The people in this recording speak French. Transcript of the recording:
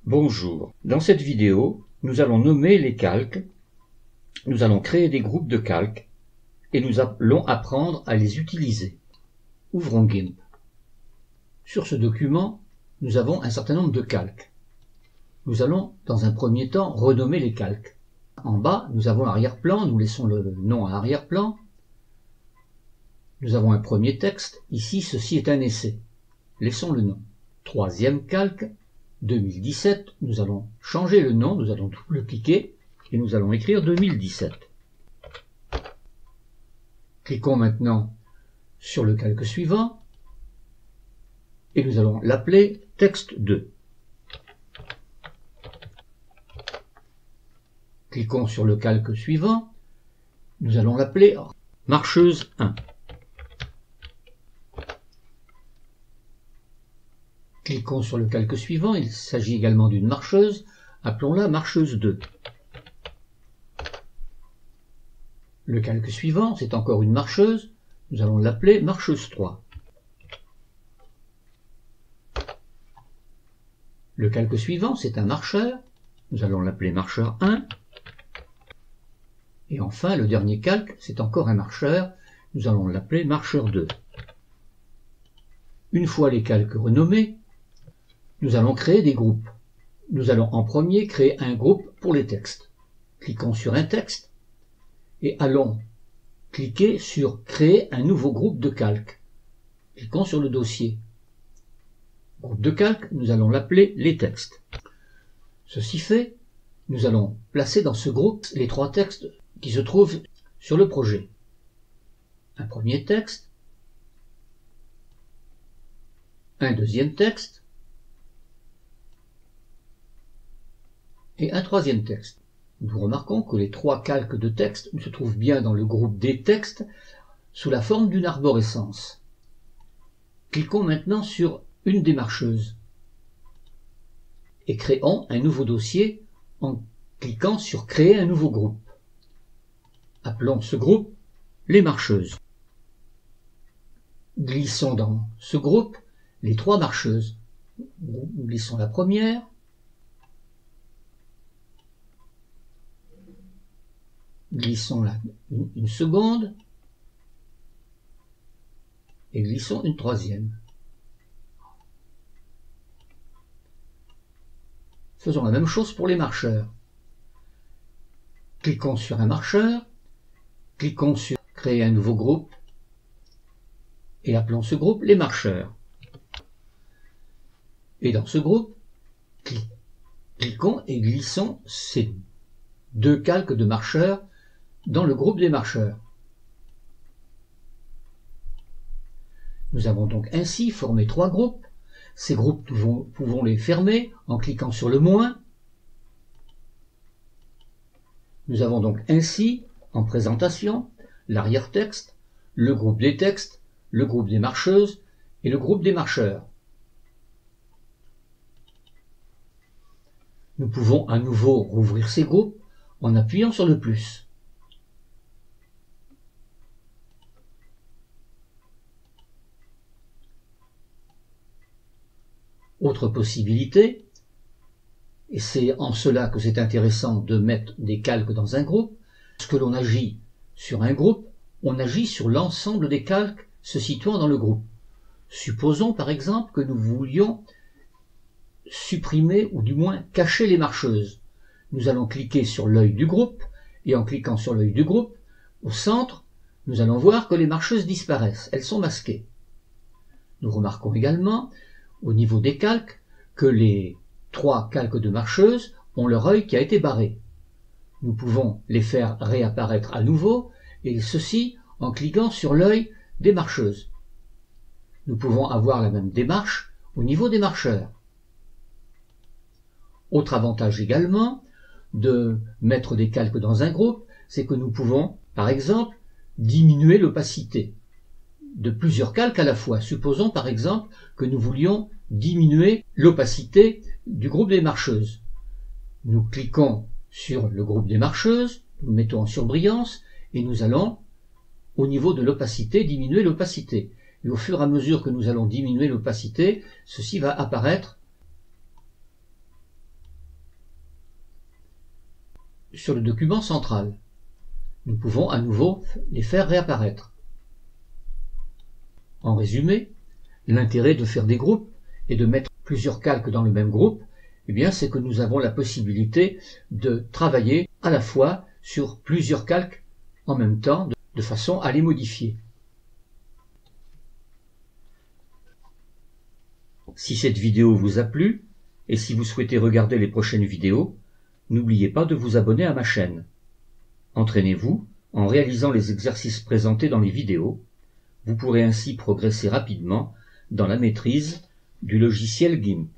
Bonjour, dans cette vidéo, nous allons nommer les calques, nous allons créer des groupes de calques et nous allons apprendre à les utiliser. Ouvrons GIMP. Sur ce document, nous avons un certain nombre de calques. Nous allons, dans un premier temps, renommer les calques. En bas, nous avons l'arrière-plan, nous laissons le nom à arrière-plan. Nous avons un premier texte, ici ceci est un essai. Laissons le nom. Troisième calque, 2017, nous allons changer le nom, nous allons double-cliquer et nous allons écrire 2017. Cliquons maintenant sur le calque suivant et nous allons l'appeler texte 2. Cliquons sur le calque suivant, nous allons l'appeler marcheuse 1. Cliquons sur le calque suivant, il s'agit également d'une marcheuse, appelons-la marcheuse 2. Le calque suivant, c'est encore une marcheuse, nous allons l'appeler marcheuse 3. Le calque suivant, c'est un marcheur, nous allons l'appeler marcheur 1. Et enfin, le dernier calque, c'est encore un marcheur, nous allons l'appeler marcheur 2. Une fois les calques renommés, nous allons créer des groupes. Nous allons en premier créer un groupe pour les textes. Cliquons sur un texte et allons cliquer sur créer un nouveau groupe de calques. Cliquons sur le dossier. Groupe de calques, nous allons l'appeler les textes. Ceci fait, nous allons placer dans ce groupe les trois textes qui se trouvent sur le projet. Un premier texte, un deuxième texte, et un troisième texte. Nous remarquons que les trois calques de texte se trouvent bien dans le groupe des textes sous la forme d'une arborescence. Cliquons maintenant sur une des marcheuses et créons un nouveau dossier en cliquant sur créer un nouveau groupe. Appelons ce groupe les marcheuses. Glissons dans ce groupe les trois marcheuses. Glissons la première, glissons une seconde et glissons une troisième. Faisons la même chose pour les marcheurs. Cliquons sur un marcheur, cliquons sur créer un nouveau groupe et appelons ce groupe les marcheurs. Et dans ce groupe, cliquons et glissons ces deux calques de marcheurs dans le groupe des marcheurs. Nous avons donc ainsi formé trois groupes. Ces groupes, pouvons les fermer en cliquant sur le moins. Nous avons donc ainsi, en présentation, l'arrière-texte, le groupe des textes, le groupe des marcheuses et le groupe des marcheurs. Nous pouvons à nouveau rouvrir ces groupes en appuyant sur le plus. Autre possibilité, et c'est en cela que c'est intéressant de mettre des calques dans un groupe, lorsque l'on agit sur un groupe, on agit sur l'ensemble des calques se situant dans le groupe. Supposons par exemple que nous voulions supprimer ou du moins cacher les marcheuses. Nous allons cliquer sur l'œil du groupe et en cliquant sur l'œil du groupe, au centre, nous allons voir que les marcheuses disparaissent, elles sont masquées. Nous remarquons également au niveau des calques que les trois calques de marcheuses ont leur œil qui a été barré. Nous pouvons les faire réapparaître à nouveau et ceci en cliquant sur l'œil des marcheuses. Nous pouvons avoir la même démarche au niveau des marcheurs. Autre avantage également de mettre des calques dans un groupe, c'est que nous pouvons, par exemple, diminuer l'opacité de plusieurs calques à la fois. Supposons par exemple que nous voulions diminuer l'opacité du groupe des marcheuses. Nous cliquons sur le groupe des marcheuses, nous mettons en surbrillance et nous allons, au niveau de l'opacité, diminuer l'opacité. Et au fur et à mesure que nous allons diminuer l'opacité, ceci va apparaître sur le document central. Nous pouvons à nouveau les faire réapparaître. En résumé, l'intérêt de faire des groupes et de mettre plusieurs calques dans le même groupe, c'est que nous avons la possibilité de travailler à la fois sur plusieurs calques en même temps, de façon à les modifier. Si cette vidéo vous a plu, et si vous souhaitez regarder les prochaines vidéos, n'oubliez pas de vous abonner à ma chaîne. Entraînez-vous en réalisant les exercices présentés dans les vidéos. Vous pourrez ainsi progresser rapidement dans la maîtrise du logiciel GIMP.